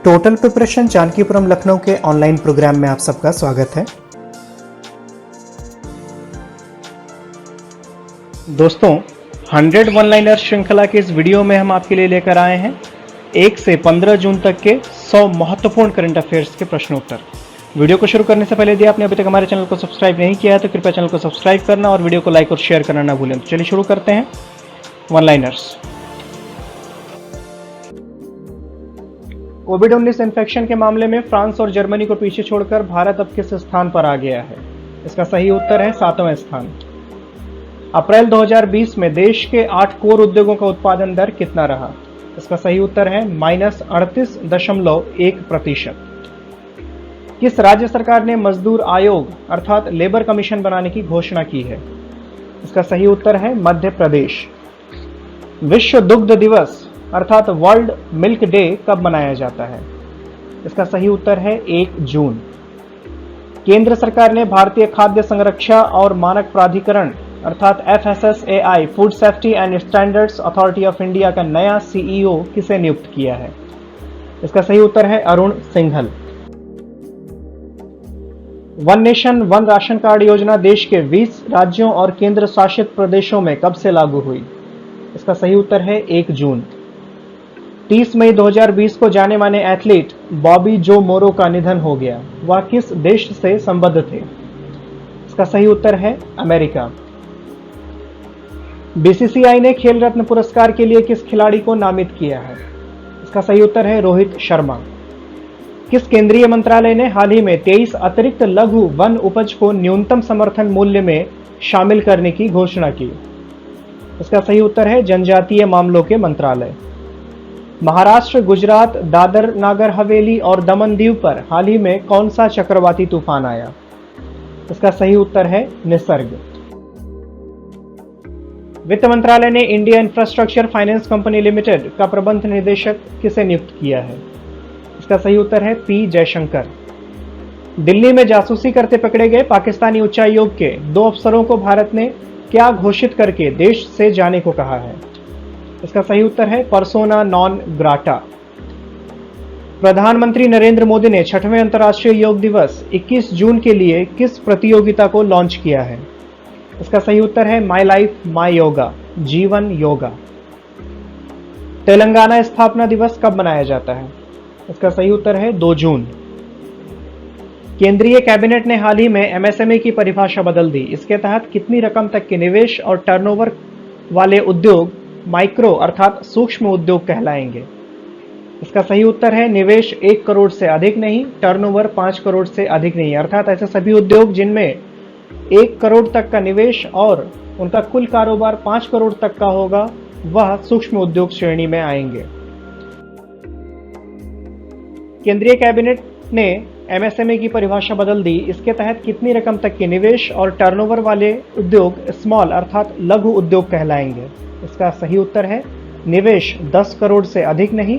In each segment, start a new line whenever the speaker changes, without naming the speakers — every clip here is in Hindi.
टोटल प्रिपरेशन जानकीपुरम लखनऊ के ऑनलाइन प्रोग्राम में आप सबका स्वागत है। दोस्तों, 100 वन लाइनर श्रृंखला के इस वीडियो में हम आपके लिए लेकर आए हैं 1 से 15 जून तक के 100 महत्वपूर्ण करंट अफेयर्स के प्रश्नोत्तर। वीडियो को शुरू करने से पहले यदि आपने अभी तक हमारे चैनल को सब्सक्राइब नहीं किया है तो कृपया चैनल को सब्सक्राइब करना और वीडियो को लाइक और शेयर करना ना भूलें। तो चलिए शुरू करते हैं। One liners. कोविड-19 इन्फेक्शन के मामले में फ्रांस और जर्मनी को पीछे छोड़कर भारत अब किस स्थान पर आ गया है? इसका सही उत्तर है 7वां स्थान। अप्रैल 2020 में देश के 8 कोर उद्योगों का उत्पादन दर कितना रहा? इसका सही उत्तर है -38.1%। किस राज्य सरकार ने मजदूर आयोग अर्थात लेबर कमीशन बनाने की घोषणा की है? इसका सही उत्तर है मध्य प्रदेश। विश्व दुग्ध दिवस अर्थात वर्ल्ड मिल्क डे कब मनाया जाता है? इसका सही उत्तर है 1 जून। केंद्र सरकार ने भारतीय खाद्य संरक्षा और मानक प्राधिकरण अर्थात FSSAI food safety and standards authority of India का नया CEO किसे नियुक्त किया है? इसका सही उत्तर है Arun Singhal. One nation one ration card योजना देश के 20 राज्यों और केंद्र शासित प्रदेशों में कब से लागू हुई? इसका सही उत्तर है 1 जून। 30 मई 2020 को जाने माने एथलीट बॉबी जो मोरो का निधन हो गया। वह किस देश से संबद्ध थे? इसका सही उत्तर है अमेरिका। BCCI ने खेल रत्न पुरस्कार के लिए किस खिलाड़ी को नामित किया है? इसका सही उत्तर है रोहित शर्मा। किस केंद्रीय मंत्रालय ने हाल ही में 23 अतिरिक्त लघु वन उपज को न्यूनतम समर्थन मूल्य में शामिल करने की घोषणा की? इसका सही उत्तर है जनजातीय मामलों के मंत्रालय। महाराष्ट्र, गुजरात, दादर नागर हवेली और दमन दीव पर हाल ही में कौन सा चक्रवाती तूफान आया? इसका सही उत्तर है निसर्ग। वित्त मंत्रालय ने India infrastructure finance company limited का प्रबंध निदेशक किसे नियुक्त किया है? इसका सही उत्तर है P जयशंकर। दिल्ली में जासूसी करते पकड़े गए पाकिस्तानी उच्चायोग के 2 अफसरों को भारत ने क्या घोषित करके देश से जाने को कहा है? इसका सही उत्तर है पर्सोना नॉन ग्राटा। प्रधानमंत्री नरेंद्र मोदी ने 6वें अंतर्राष्ट्रीय योग दिवस 21 जून के लिए किस प्रतियोगिता को लॉन्च किया है? इसका सही उत्तर है माई लाइफ माई योगा, जीवन योगा। तेलंगाना स्थापना दिवस कब मनाया जाता है? इसका सही उत्तर है 2 जून। केंद्रीय कैबिनेट ने हाल ही में MSME की परिभाषा बदल दी। इसके तहत कितनी रकम तक के निवेश और टर्नओवर वाले उद्योग माइक्रो अर्थात सूक्ष्म उद्योग कहलाएंगे? इसका सही उत्तर है निवेश 1 करोड़ से अधिक नहीं, टर्नओवर 5 करोड़ से अधिक नहीं। अर्थात ऐसे सभी उद्योग जिनमें 1 करोड़ तक का निवेश और उनका कुल कारोबार 5 करोड़ तक का होगा वह सूक्ष्म उद्योग श्रेणी में आएंगे। केंद्रीय कैबिनेट ने MSME की परिभाषा बदल दी। इसके तहत कितनी रकम तक के निवेश और टर्नओवर वाले उद्योग स्मॉल अर्थात लघु उद्योग कहलाएंगे? इसका सही उत्तर है निवेश 10 करोड़ से अधिक नहीं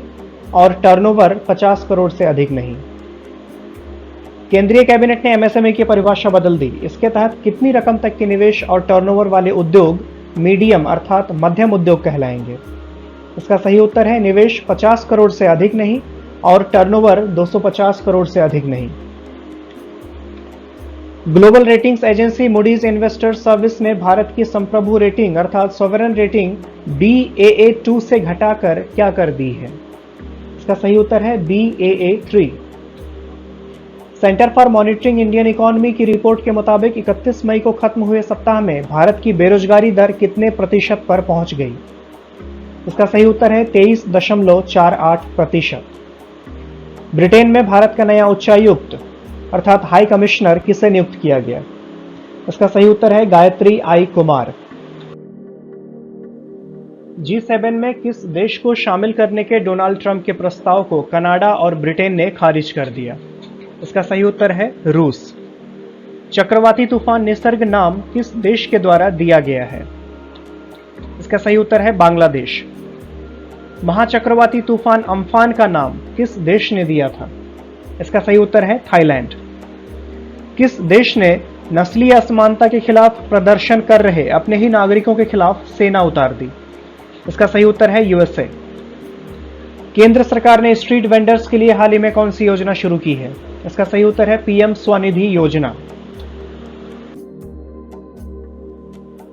और टर्नओवर 50 करोड़ से अधिक नहीं। केंद्रीय कैबिनेट ने MSME की परिभाषा बदल दी। इसके तहत कितनी रकम तक के निवेश और टर्नओवर वाले उद्योग मीडियम अर्थात मध्यम उद्योग कहलाएंगे? इसका सही उत्तर है निवेश 50 करोड़ से अधिक नहीं और टर्नओवर 250 करोड़ से अधिक नहीं। Global ratings agency Moody's investors service ने भारत की संप्रभु रेटिंग अर्थात सॉवरेन रेटिंग Baa2 से घटाकर क्या कर दी है? इसका सही उत्तर है Baa3। Centre for monitoring Indian economy की रिपोर्ट के मुताबिक 31 मई को खत्म हुए सप्ताह में भारत की बेरोजगारी दर कितने प्रतिशत पर पहुंच गई? इसका सही उत्तर है 23.48%। ब्रिटेन में भारत का नया उच्चायुक्त अर्थात हाई कमिश्नर किसे नियुक्त किया गया? इसका सही उत्तर है गायत्री आई कुमार। G7 में किस देश को शामिल करने के डोनाल्ड ट्रंप के प्रस्ताव को कनाडा और ब्रिटेन ने खारिज कर दिया? इसका सही उत्तर है रूस। चक्रवाती तूफान निसर्ग नाम किस देश के द्वारा दिया गया है? इसका सही उत्तर है बांग्लादेश। महाचक्रवाती तूफान अम्फान का नाम किस देश ने दिया था? इसका सही उत्तर है थाईलैंड। किस देश ने नस्लीय असमानता के खिलाफ प्रदर्शन कर रहे अपने ही नागरिकों के खिलाफ सेना उतार दी? इसका सही उत्तर है USA। केंद्र सरकार ने स्ट्रीट वेंडर्स के लिए हाल ही में कौन सी योजना शुरू की है? इसका सही उत्तर है पीएम स्वनिधि योजना।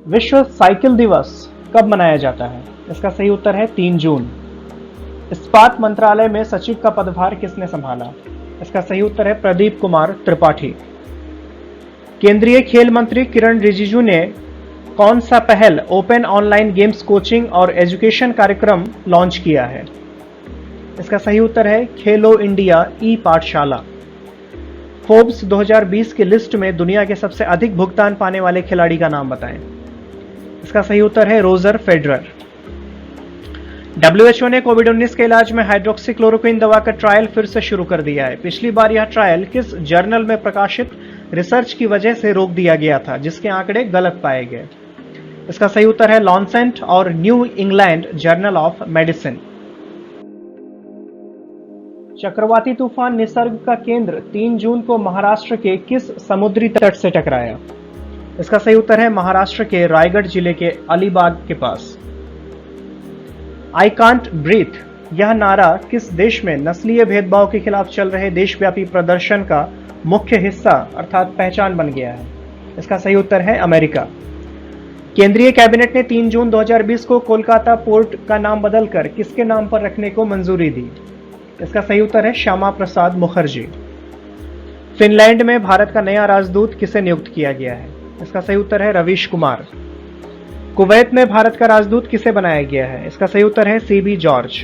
विश्व साइकिल दिवस कब मनाया जाता है? इसका सही उत्तर है 3 जून। इस्पात मंत्रालय में सचिव का पदभार किसने संभाला? इसका सही उत्तर है प्रदीप कुमार त्रिपाठी। केंद्रीय खेल मंत्री किरण रिजिजू ने कौन सा पहल ओपन ऑनलाइन गेम्स कोचिंग और एजुकेशन कार्यक्रम लॉन्च किया है? इसका सही उत्तर है खेलो इंडिया ई पाठशाला। फोर्ब्स 2020 की लिस्ट में दुनिया के सबसे अधिक भुगतान पाने वाले खिलाड़ी का नाम बताएं। इसका सही उत्तर है रोजर फेडरर। WHO ने कोविड-19 के इलाज में हाइड्रोक्सीक्लोरोक्विन दवा का ट्रायल फिर से शुरू कर दिया है। पिछली बार यह ट्रायल किस जर्नल में प्रकाशित रिसर्च की वजह से रोक दिया गया था, जिसके आंकड़े गलत पाए गए? इसका सही उत्तर है लॉन्सेंट और new England journal of medicine. चक्रवाती तूफान निसर्ग का केंद्र 3 जून को महाराष्ट्र के किस समुद्री तट से टकराया? इसका सही उत्तर है महाराष्ट्र के रायगढ़ जिले के अलीबाग के पास। आई कांट ब्रीथ यह नारा किस देश में नस्लीय भेदभाव के खिलाफ चल रहे देशव्यापी प्रदर्शन का मुख्य हिस्सा अर्थात पहचान बन गया है? इसका सही उत्तर है अमेरिका। केंद्रीय कैबिनेट ने 3 जून 2020 को कोलकाता पोर्ट का नाम बदलकर किसके नाम पर रखने को मंजूरी दी? इसका सही उत्तर है श्यामा प्रसाद मुखर्जी। फिनलैंड में भारत का नया राजदूत किसे नियुक्त किया गया है? इसका सही उत्तर है रवीश कुमार। कुवैत में भारत का राजदूत किसे बनाया गया है? इसका सही उत्तर है सीबी जॉर्ज।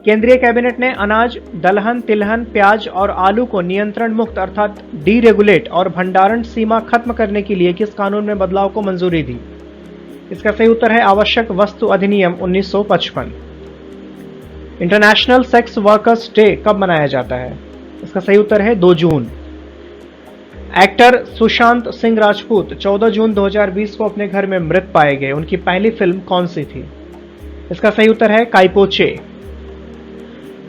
केंद्रीय कैबिनेट ने अनाज, दलहन, तिलहन, प्याज और आलू को नियंत्रण मुक्त अर्थात डीरेगुलेट और भंडारण सीमा खत्म करने के लिए किस कानून में बदलाव को मंजूरी दी? इसका सही उत्तर है आवश्यक वस्तु अधिनियम 1955। इंटरनेशनल सेक्स वर्कर्स डे कब मनाया जाता है? इसका सही उत्तर है 2 जून। एक्टर सुशांत सिंह राजपूत 14 जून 2020 को अपने घर में मृत पाए गए। उनकी पहली फिल्म कौन सी थी? इसका सही उत्तर है काइपोचे।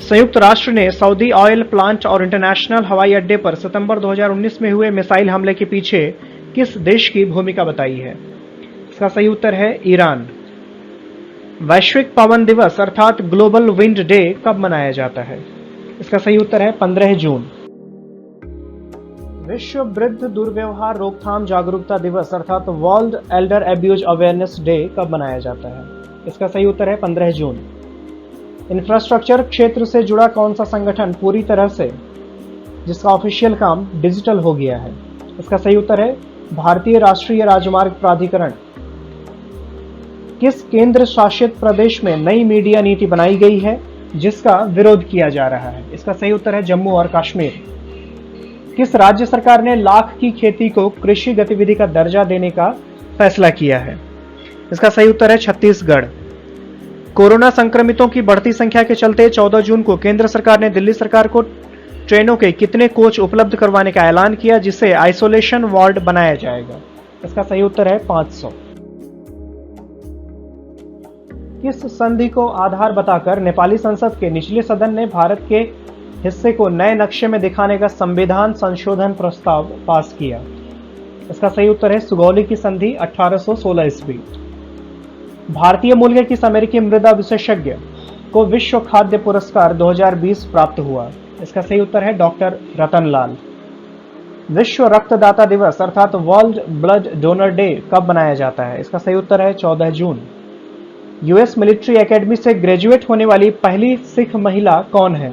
संयुक्त राष्ट्र ने सऊदी ऑयल प्लांट और इंटरनेशनल हवाई अड्डे पर सितंबर 2019 में हुए मिसाइल हमले के पीछे किस देश की भूमिका बताई है? इसका सही उत्तर है ईरान। वैश्विक पवन दिवस अर्थात ग्लोबल विंड डे कब मनाया जाता है? इसका सही उत्तर है 15 जून। विश्व वृद्ध दुर्व्यवहार रोकथाम जागरूकता दिवस अर्थात world Elder abuse awareness day कब मनाया जाता है? इसका सही उत्तर है 15 जून। इंफ्रास्ट्रक्चर क्षेत्र से जुड़ा कौन सा संगठन पूरी तरह से जिसका ऑफिशियल काम डिजिटल हो गया है? इसका सही उत्तर है भारतीय राष्ट्रीय राजमार्ग प्राधिकरण। किस केंद्र शासित प्रदेश में नई मीडिया नीति बनाई गई है जिसका विरोध किया जा रहा है? इसका सही उत्तर है जम्मू और कश्मीर। किस राज्य सरकार ने लाख की खेती को कृषि गतिविधि का दर्जा देने का फैसला किया है? इसका सही उत्तर है छत्तीसगढ़। कोरोना संक्रमितों की बढ़ती संख्या के चलते 14 जून को केंद्र सरकार ने दिल्ली सरकार को ट्रेनों के कितने कोच उपलब्ध करवाने का ऐलान किया जिसे आइसोलेशन वार्ड बनाया जाएगा? इसका सही उत्तर है 500। किस संधि को आधार बताकर नेपाली संसद के निचले सदन ने भारत के हिस्से को नए नक्शे में दिखाने का संविधान संशोधन प्रस्ताव पास किया? इसका सही उत्तर है सुगौली की संधि 1816 ईस्वी। भारतीय मूल के किस अमेरिकी मृदा विशेषज्ञ को विश्व खाद्य पुरस्कार 2020 प्राप्त हुआ? इसका सही उत्तर है डॉक्टर रतनलाल। विश्व रक्तदाता दिवस अर्थात वर्ल्ड ब्लड डोनर डे कब मनाया जाता है? इसका सही उत्तर है 14 जून। यूएस मिलिट्री एकेडमी से ग्रेजुएट होने वाली पहली सिख महिला कौन है?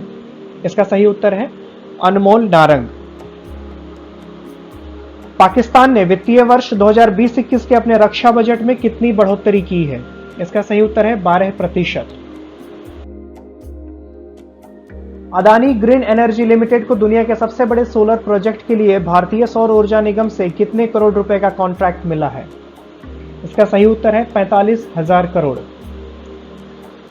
इसका सही उत्तर है अनमोल नारंग। पाकिस्तान ने वित्तीय वर्ष 2020-21 के अपने रक्षा बजट में कितनी बढ़ोतरी की है? इसका सही उत्तर है 12%। अदानी ग्रीन एनर्जी लिमिटेड को दुनिया के सबसे बड़े सोलर प्रोजेक्ट के लिए भारतीय सौर ऊर्जा निगम से कितने करोड़ रुपए का कॉन्ट्रैक्ट मिला है? इसका सही उत्तर है 45,000 करोड़।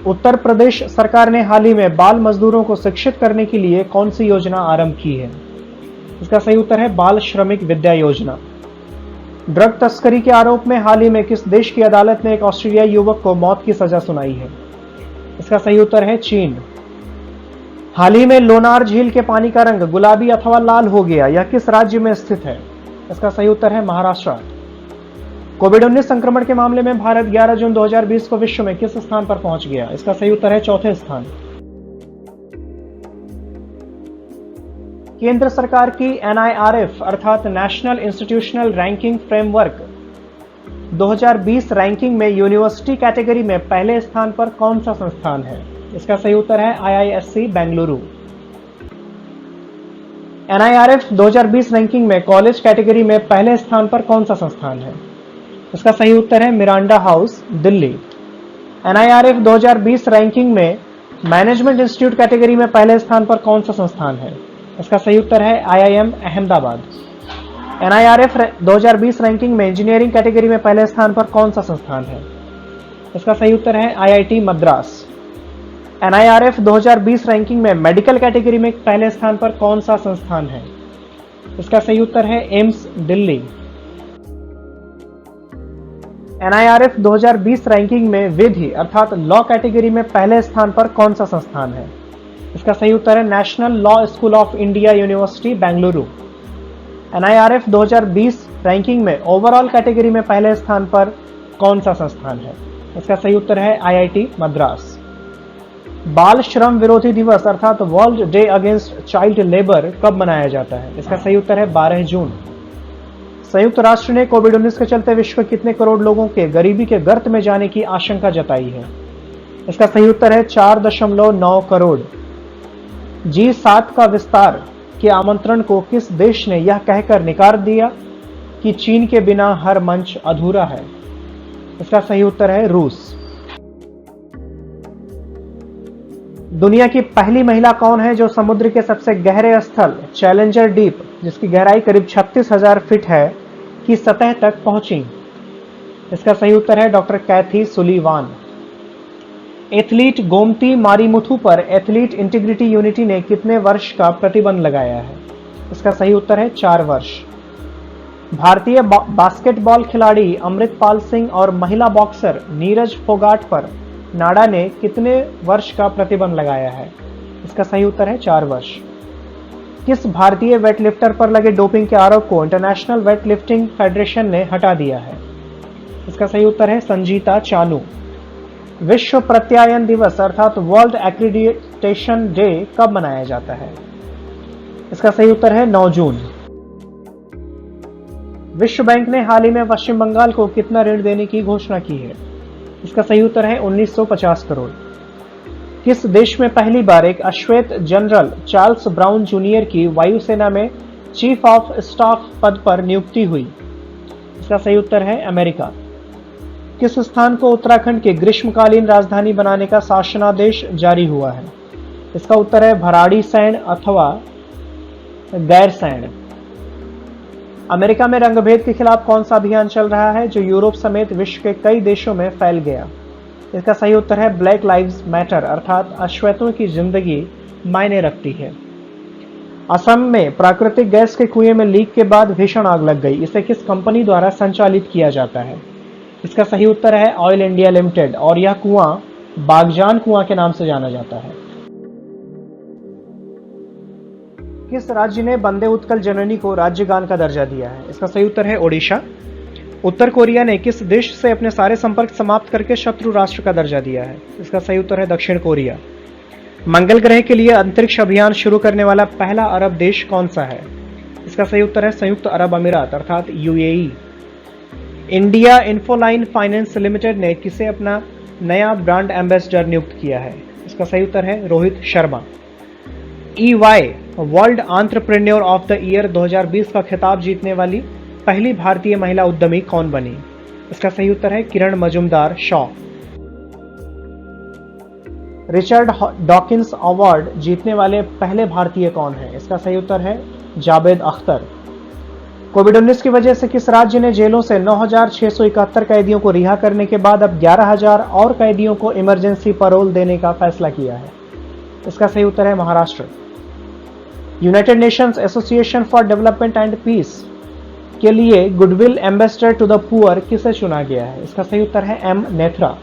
उत्तर प्रदेश सरकार ने हाल ही में बाल मजदूरों को शिक्षित करने के लिए कौन सी योजना आरंभ की है? इसका सही उत्तर है बाल श्रमिक विद्या योजना। ड्रग तस्करी के आरोप में हाल ही में किस देश की अदालत ने एक ऑस्ट्रेलियाई युवक को मौत की सजा सुनाई है? इसका सही उत्तर है चीन। हाल ही में लोनार झील के पानी का रंग गुलाबी अथवा लाल हो गया, यह किस राज्य में स्थित है? इसका सही उत्तर है महाराष्ट्र। कोविड-19 संक्रमण के मामले में भारत 11 जून 2020 को विश्व में किस स्थान पर पहुंच गया? इसका सही उत्तर है चौथे स्थान। केंद्र सरकार की NIRF अर्थात national institutional ranking framework 2020 ranking में यूनिवर्सिटी कैटेगरी में पहले स्थान पर कौन सा संस्थान है? इसका सही उत्तर है IISc बेंगलुरु। NIRF 2020 रैंकिंग में कॉलेज कैटेगरी में पहले स्थान पर कौन सा संस्थान है? इसका सही उत्तर है Miranda house, Delhi. NIRF 2020 ranking में मैनेजमेंट इंस्टीट्यूट कैटेगरी में पहले स्थान पर कौन सा संस्थान है? इसका सही उत्तर है IIM अहमदाबाद। NIRF 2020 रैंकिंग में इंजीनियरिंग कैटेगरी में पहले स्थान पर कौन सा संस्थान है? इसका सही उत्तर है IIT मद्रास। NIRF 2020 रैंकिंग में मेडिकल कैटेगरी में पहले स्थान पर कौन सा संस्थान है? इसका सही उत्तर है एम्स, दिल्ली। NIRF 2020 रैंकिंग में विधि अर्थात लॉ कैटेगरी में पहले स्थान पर कौन सा संस्थान है? इसका सही उत्तर है national law school of India university Bengaluru. NIRF 2020 ranking में ओवरऑल कैटेगरी में पहले स्थान पर कौन सा संस्थान है? इसका सही उत्तर है IIT मद्रास। बाल श्रम विरोधी दिवस अर्थात world day against child labour कब मनाया जाता है? इसका सही उत्तर है 12 जून। संयुक्त राष्ट्र ने कोविड-19 के चलते विश्व में कितने करोड़ लोगों के गरीबी के गर्त में जाने की आशंका जताई है? इसका सही उत्तर है 4.9 करोड़। G7 का विस्तार के आमंत्रण को किस देश ने यह कहकर नकार दिया कि चीन के बिना हर मंच अधूरा है? इसका सही उत्तर है रूस। दुनिया की पहली महिला कौन है जो समुद्र के सबसे गहरे स्थल चैलेंजर डीप, जिसकी गहराई करीब 36,000 फीट है, की सतह तक पहुंची? इसका सही उत्तर है डॉक्टर कैथी सुलीवान। एथलीट गोमती मारीमुथु पर एथलीट इंटीग्रिटी यूनिटी ने कितने वर्ष का प्रतिबंध लगाया है? इसका सही उत्तर है 4 वर्ष। भारतीय बास्केटबॉल खिलाड़ी अमृतपाल सिंह और महिला बॉक्सर नीरज फोगाट पर नाडा ने कितने वर्ष का प्रतिबंध लगाया है? इसका सही उत्तर है 4 वर्ष। किस भारतीय वेटलिफ्टर पर लगे डोपिंग के आरोप को इंटरनेशनल वेटलिफ्टिंग फेडरेशन ने हटा दिया है? इसका सही उत्तर है संजीता चानू। विश्व प्रत्यायन दिवस अर्थात वर्ल्ड एक्रीडिटेशन डे कब मनाया जाता है? इसका सही उत्तर है 9 जून। विश्व बैंक ने हाल ही में पश्चिम बंगाल को कितना ऋण देने की घोषणा की है? इसका सही उत्तर है 1950 करोड़। किस देश में पहली बार एक अश्वेत जनरल चार्ल्स ब्राउन जूनियर की वायुसेना में चीफ ऑफ स्टाफ पद पर नियुक्ति हुई? इसका सही उत्तर है अमेरिका। किस स्थान को उत्तराखंड के ग्रीष्मकालीन राजधानी बनाने का शासनादेश जारी हुआ है? इसका उत्तर है भराड़ीसैंण अथवा गैरसैंण। अमेरिका में रंगभेद के खिलाफ कौन सा अभियान चल रहा है जो यूरोप समेत विश्व के कई देशों में फैल गया? इसका सही उत्तर है ब्लैक लाइव्स मैटर अर्थात अश्वेतों की जिंदगी मायने रखती है। असम में प्राकृतिक गैस के कुएं में लीक के बाद भीषण आग लग गई। इसे किस कंपनी द्वारा संचालित किया जाता है? इसका सही उत्तर है ऑयल इंडिया लिमिटेड और यह कुआं बागजान कुआं के नाम से जाना जाता है। किस राज्य ने वंदे उत्कल जननी को राज्यगान का दर्जा दिया है? इसका सही उत्तर है ओडिशा। उत्तर कोरिया ने किस देश से अपने सारे संपर्क समाप्त करके शत्रु राष्ट्र का दर्जा दिया है? इसका सही उत्तर है दक्षिण कोरिया। मंगल ग्रह के लिए अंतरिक्ष अभियान शुरू करने वाला पहला अरब देश कौन सा है? इसका सही उत्तर है संयुक्त अरब अमीरात अर्थात UAE। India Infoline finance limited ने किसे अपना नया ब्रांड एम्बेसडर नियुक्त किया है? इसका सही उत्तर है Rohit Sharma. EY world entrepreneur of the year 2020 का खिताब जीतने वाली पहली भारतीय महिला उद्यमी कौन बनी? इसका सही उत्तर है Kiran Mazumdar Shaw. Richard Dawkins award जीतने वाले पहले भारतीय कौन है? इसका सही उत्तर है जावेद अख्तर। कोविड-19 की वजह से किस राज्य ने जेलों से 9,671 कैदियों को रिहा करने के बाद अब 11,000 और कैदियों को इमरजेंसी पैरोल देने का फैसला किया है? इसका सही उत्तर है Maharashtra. United Nations association for development and peace के लिए goodwill ambassador to the poor किसे चुना गया है? इसका सही उत्तर है M नेत्रा।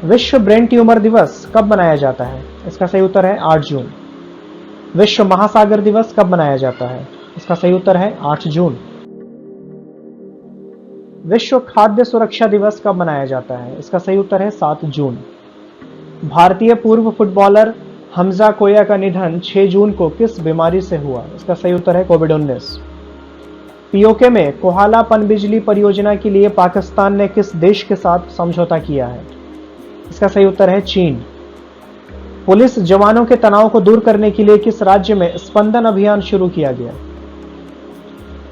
विश्व ब्रेन ट्यूमर दिवस कब मनाया जाता है? इसका सही उत्तर है 8 जून। विश्व महासागर दिवस कब मनाया जाता है? इसका सही उत्तर है 8 जून। विश्व खाद्य सुरक्षा दिवस कब मनाया जाता है? इसका सही उत्तर है 7 जून। भारतीय पूर्व फुटबॉलर हमजा कोया का निधन 6 जून को किस बीमारी से हुआ? इसका सही उत्तर है कोविड-19। पीओके में कोहाला पनबिजली परियोजना के लिए पाकिस्तान ने किस देश के साथ समझौता किया है? इसका सही उत्तर है चीन। पुलिस जवानों के तनाव को दूर करने के लिए किस राज्य में स्पंदन अभियान शुरू किया गया?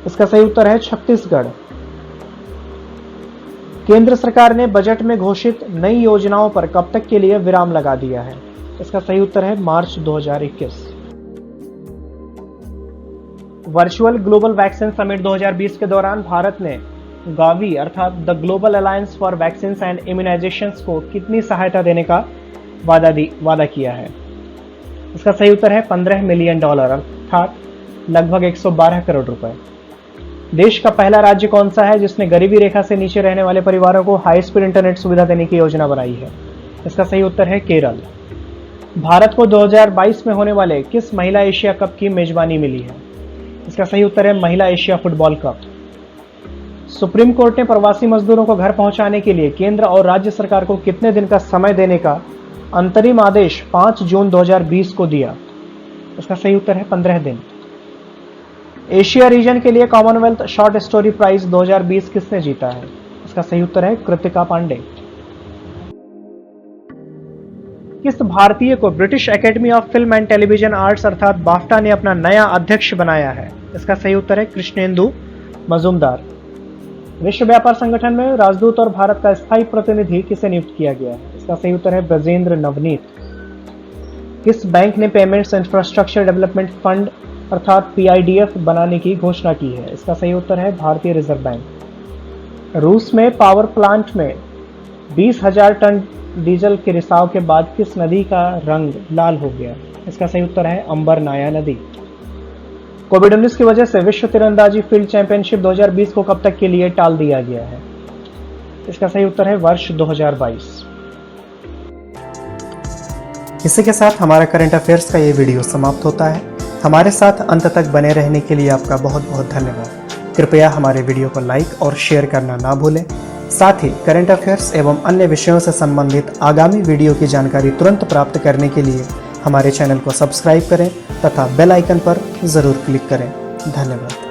इसका सही उत्तर है छत्तीसगढ़। केंद्र सरकार ने बजट में घोषित नई योजनाओं पर कब तक के लिए विराम लगा दिया है? इसका सही उत्तर है March 2021। Virtual global vaccine summit 2020 के दौरान भारत ने गावी अर्थात the global alliance for vaccine and immunisations को कितनी सहायता देने का वादा किया है? इसका सही उत्तर है $15 मिलियन अर्थात लगभग 112 करोड़ रुपए। देश का पहला राज्य कौन सा है जिसने गरीबी रेखा से नीचे रहने वाले परिवारों को हाई स्पीड इंटरनेट सुविधा देने की योजना बनाई है? इसका सही उत्तर है केरल। भारत को 2022 में होने वाले किस महिला एशिया कप की मेजबानी मिली है? इसका सही उत्तर है महिला Asia football cup. Supreme court ने प्रवासी मजदूरों को घर पहुंचाने के लिए केंद्र और राज्य सरकार को कितने दिन का समय देने का अंतरिम आदेश 5 जून 2020 को दिया? इसका सही उत्तर है 15 दिन। एशिया रीजन के लिए कॉमनवेल्थ शॉर्ट स्टोरी प्राइज 2020 किसने जीता है? इसका सही उत्तर है कृतिका पांडे। किस भारतीय को British academy of film and television arts अर्थात बाफ्टा ने अपना नया अध्यक्ष बनाया है? इसका सही उत्तर है कृष्णेंदु मजूमदार। विश्व व्यापार संगठन में राजदूत और भारत का स्थायी प्रतिनिधि किसे नियुक्त किया गया है? इसका सही उत्तर है ब्रजेंद्र नवनीत। किस बैंक ने पेमेंट्स इंफ्रास्ट्रक्चर डेवलपमेंट फंड अर्थात PIDF बनाने की घोषणा की है? इसका सही उत्तर है भारतीय रिजर्व बैंक। रूस में पावर प्लांट में 20,000 टन डीजल के रिसाव के बाद किस नदी का रंग लाल हो गया? इसका सही उत्तर है अंबर नाया नदी। कोविड-19 की वजह से विश्व तीरंदाजी फील्ड चैंपियनशिप 2020 को कब तक के लिए टाल दिया गया है? इसका सही उत्तर है वर्ष 2022। इसी के साथ हमारा करंट अफेयर्स का ये वीडियो समाप्त होता है। हमारे साथ अंत तक बने रहने के लिए आपका बहुत बहुत धन्यवाद। कृपया हमारे वीडियो को लाइक और शेयर करना ना भूलें। साथ ही करंट अफेयर्स एवं अन्य विषयों से संबंधित आगामी वीडियो की जानकारी तुरंत प्राप्त करने के लिए हमारे चैनल को सब्सक्राइब करें तथा बेल आइकन पर जरूर क्लिक करें। धन्यवाद।